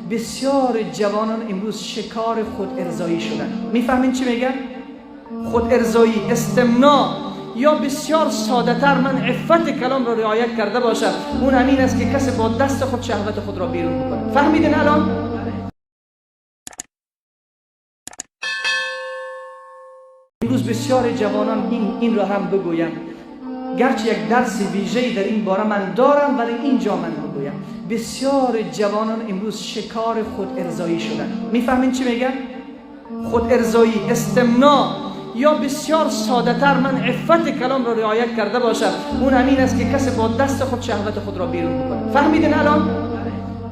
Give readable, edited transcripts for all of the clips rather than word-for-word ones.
بسیار جوانان امروز شکار خود ارضایی شدن. میفهمین چی میگن؟ خود ارضایی، استمناء، یا بسیار ساده تر من عفت کلام را رعایت کرده باشم، اون همین است که کسی با دست خود شهوت خود را بیرون بکنه. فهمیدین الان؟ امروز بسیار جوانان این را هم بگویم، گرچه یک درس ویژه‌ای در این باره من دارم ولی اینجا من بگویم، بسیار جوانان امروز شکار خود ارضایی شدن. میفهمین چی میگن؟ خود ارضایی، استمناء، یا بسیار ساده تر من عفت کلام را رعایت کرده باشم، اون همین است که کسی با دست خود شهوت خود را بیرون بکنه. فهمیدین الان؟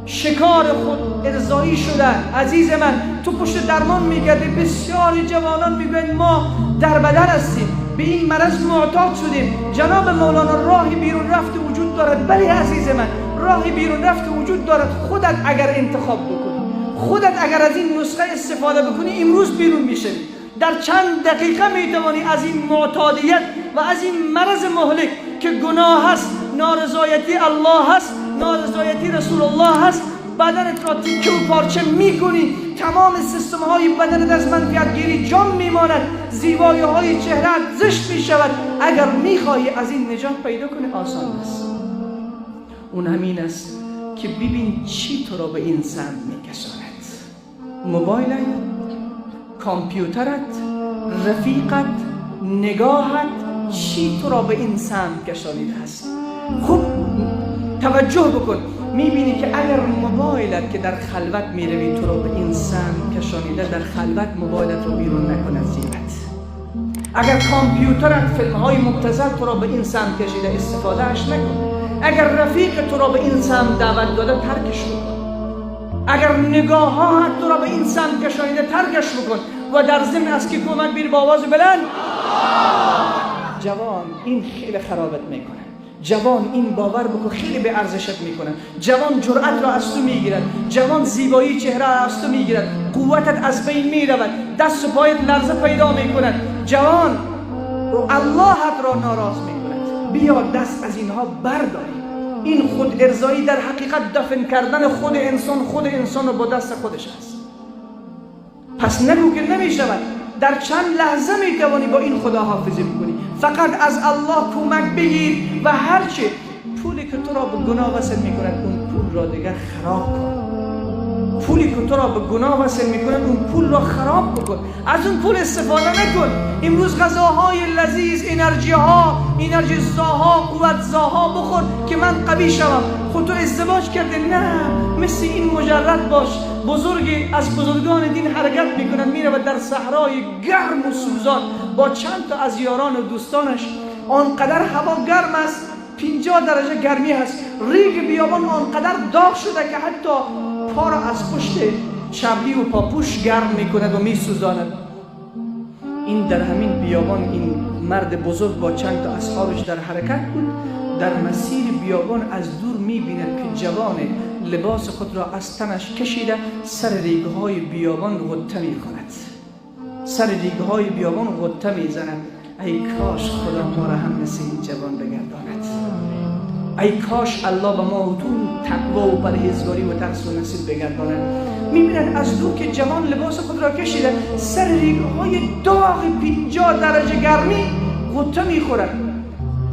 شکار خود ارضایی شدن. عزیز من، تو پشت درمان میگردی، بسیار جوانان میگن ما در بدن هستیم، به این مرض معتاد شدیم. جناب مولانا راهی بیرون رفت وجود دارد. بله عزیز من، راهی بیرون رفت وجود دارد. خودت اگر انتخاب بکنی، خودت اگر از این نسخه استفاده بکنی، امروز بیرون میشی. در چند دقیقه میتوانی از این معتادیت و از این مرض مهلک که گناه هست، نارضایتی الله هست، نارضایتی رسول الله هست، بدنت را تیکه و پارچه میکنی، تمام سیستم های بدنت از منفعت گیری جان میماند، زیبایی های چهرهت زشت میشود. اگر میخواهی از این نجات پیدا کنی، آسان است. اون همین است که ببین چی تو را به این سمت میکشاند. موبایلت، کامپیوترت، رفیقت، نگاهت، چی تو را به این سمت کشانیده است. خوب توجه بکن، میبینی که اگر موبایلت که در خلوت میروی تو را به این سمت کشانیده، در خلوت موبایلت رو بیرون نکن از جیبت. اگر کامپیوترت، فیلم‌های مبتذل تو را به این سمت کشیده، استفادهش نکن. اگر رفیق تو را به این سمت دعوت داده، ترکش بکن. اگر نگاهات تو را به این سمت کشانیده، ترکش بکن. و در ضمن از که کمک بیر با آواز بلند، جوان این خیلی خرابت میکنه. جوان این باور بکن خیلی به ارزشت میکنه. جوان جرأت را از تو میگیرد. جوان زیبایی چهره را از تو میگیرد. قوتت از بین میرود. دست و پایت لرزه پیدا میکند. جوان اللهت را ناراض میکند. بیا دست از اینها برداری. این خود ارضایی در حقیقت دفن کردن خود انسان رو با دست خودش است. پس نگو که نمیشود. در چند لحظه میتوانی با این خدا حافظی بکنی. فقط از الله کمک بگیر و هرچه پولی که تو را به گناه وصل میکند، اون پول را دیگر خراب کن. پولی که تو را به گناه وصل میکند، اون پول را خراب بکن. از اون پول استفاده نکن. امروز غذاهای لذیذ، انرژی زاها، قوت زاها بخور که من قوی شوم. خود تو ازدواج کرده؟ نه، مثل این مجرد باش. بزرگی از بزرگان دین حرکت میکنند، میرود در صحرای گرم و سوزان با چند تا از یاران و دوستانش. آنقدر هوا گرم است، 50 درجه گرمی هست. ریگ بیابان آنقدر داغ شده که حتی پا را از پشت چبلی و پاپوش گرم میکند و میسوزاند. این در همین بیابان این مرد بزرگ با چند تا اصحابش در حرکت بود. در مسیر بیابان از دور میبیند که جوان لباس خود را از تنش کشیده سر ریگهای بیابان غطه میکند. سر ریگهای بیابان غطه میزند. ای کاش خدا ما را هم مثل این جوان بگرداند. ای کاش الله به ما تقوا و پرهیزگاری و ترس و نصیب بگرداند. میبینند از دور که جوان لباس خود را کشیده سر ریگهای داغ 50 درجه گرمی غطه میخورد.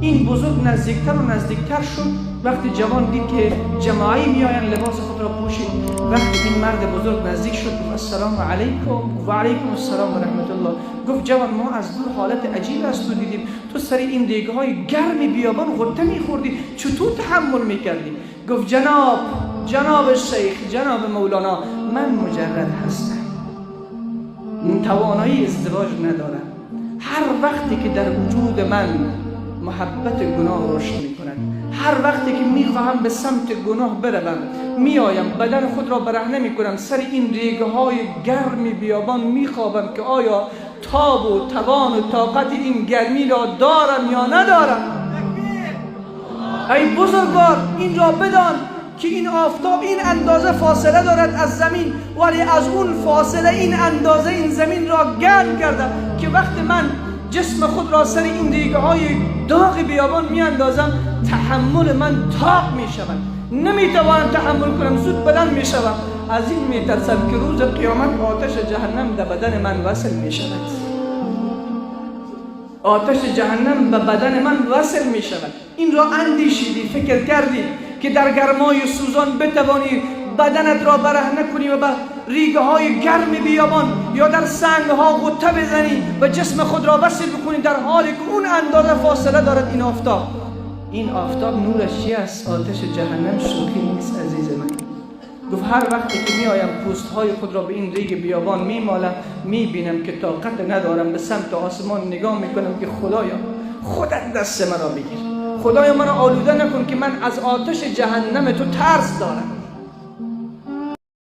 این بزرگ نزدیکتر و نزدیکتر شد. وقتی جوان دید که جماعی میآیند لباس خود را پوشید، وقتی این مرد بزرگ نزدیک شد گفت السلام علیکم و علیکم السلام و رحمت الله. گفت جوان ما از دور حالت عجیب است تو دیدیم، تو سر این ریگهای گرم بیابان غطه میخوردی، چطور تحمل میکردی؟ گفت جناب شیخ، جناب مولانا، من مجرد هستم، توانایی ازدواج ندارم. هر وقتی که در وجود من محبت گناه رشد میکند، هر وقتی که میخواهم به سمت گناه بروم، میایم بدن خود را برهنه میکنم، سر این ریگهای گرم بیابان میخوابم که آیا تاب و توان و طاقت این گرمی را دارم یا ندارم. ای بزرگوار، این را بدان که این آفتاب این اندازه فاصله دارد از زمین، ولی از اون فاصله این اندازه این زمین را گرم کرده که وقتی من جسم خود را سر این ریگهای داغ بیابان می اندازم، تحمل من تاق می شود، نمی توانم تحمل کنم، زود بلند می شوم. از این میترسم که روز قیامت آتش جهنم در بدن من وصل می شود. آتش جهنم به بدن من وصل می شود. این را اندیشیدی، فکر کردی که در گرمای سوزان بتوانی بدنت را برهنه کنی و به ریگه های گرم بیابان یا در سنگ ها غوطه بزنی و جسم خود را وصل بکنی، در حالی که اون اندازه فاصله دارد این آفتاب. این آفتاب نورش چی است؟ آتش جهنم شوخی نیست عزیز من. گفت هر وقتی که می آیم پوست های خود را به این ریگ بیابان می مالم، می بینم که طاقت ندارم، به سمت آسمان نگاه می کنم که خدایا خودت دست مرا بگیر، خدایا مرا آلوده نکن که من از آتش جهنم تو ترس دارم.